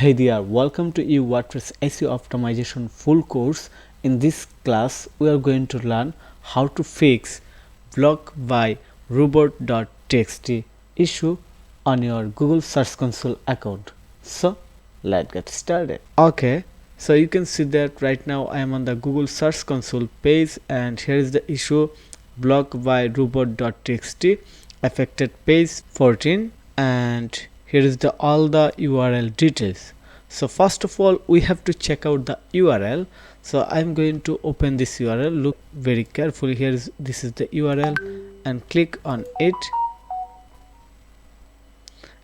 Hey there, welcome to WordPress SEO Optimization full course. In this class, we are going to learn how to fix block by robot.txt issue on your Google Search Console account. So, let's get started. Okay, so you can see that right now I am on the Google Search Console page, and here is the issue block by robot.txt affected page 14, and here is the all the URL details. So first of all, we have to check out the URL. So I'm going to open this URL. Look very carefully. This is the URL, and click on it,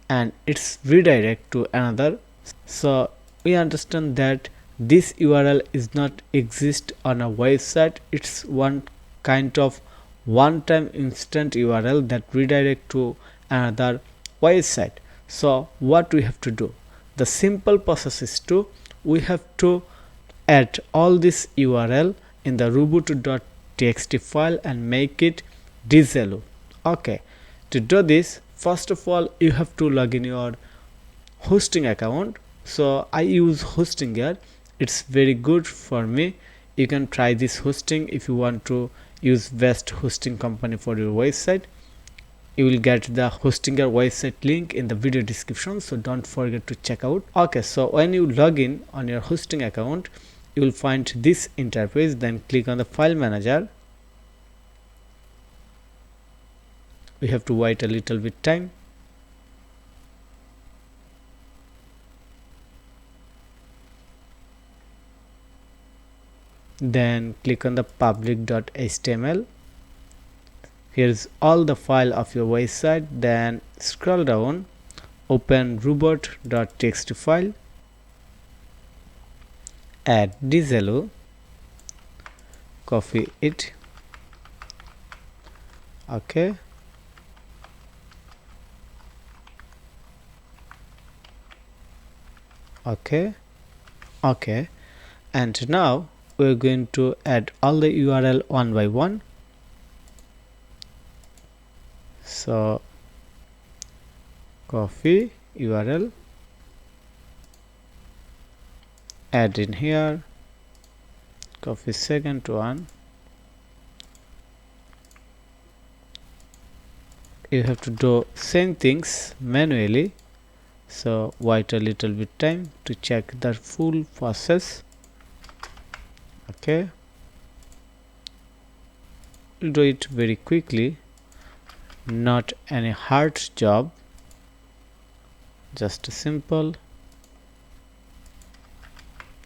and it's redirect to another. So we understand that this URL is not exist on a website. It's one kind of one-time instant URL that redirect to another website. So what we have to do? The simple process is we have to add all this URL in the root.txt file and make it disable. Okay, to do this, first of all, you have to log in your hosting account. So I use Hostinger. It's very good for me. You can try this hosting if you want to use best hosting company for your website. You will get the Hostinger website link in the video description, so don't forget to check out. Okay, so when you log in on your hosting account, you will find this interface. Then click on the file manager. We have to wait a little bit time. Then click on the public.html. Here's all the file of your website. Then scroll down, open robot.txt file, add disable, copy it. Okay, okay, and now we're going to add all the URL one by one. So copy URL, add in here, copy second one. You have to do same things manually, so wait a little bit time to check the full process. Okay, do it very quickly, not any hard job, just simple.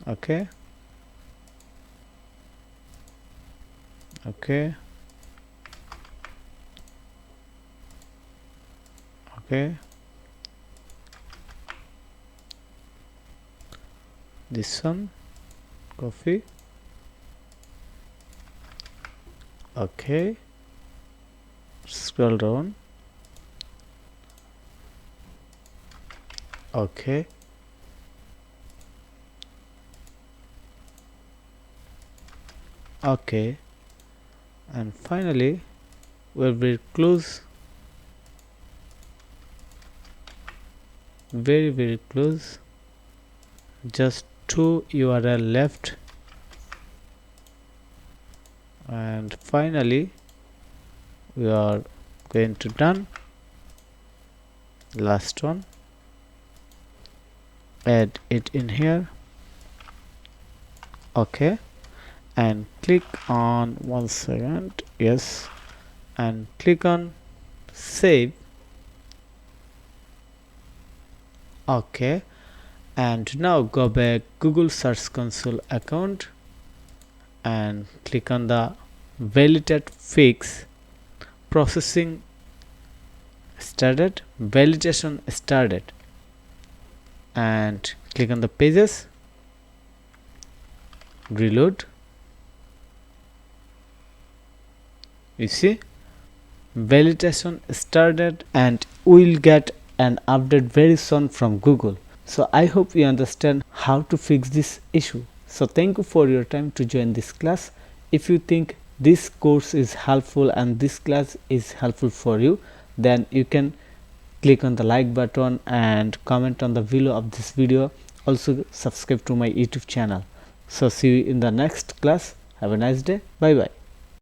Okay, this one, copy. Okay, scroll down. Okay, and finally we're very close, very close. Just 2 URL left, and finally we are going to done. Last one, add it in here. Okay, and click on 1 second, yes, and click on save. Okay, and now go back Google Search Console account and click on the validate fix. Processing started, validation started, and click on the pages, reload. You see, validation started, and we'll get an update very soon from Google. So I hope you understand how to fix this issue. So thank you for your time to join this class. If you think this course is helpful and this class is helpful for you, then you can click on the like button and comment on the below of this video also subscribe to my YouTube channel. So see you in the next class. Have a nice day. Bye bye.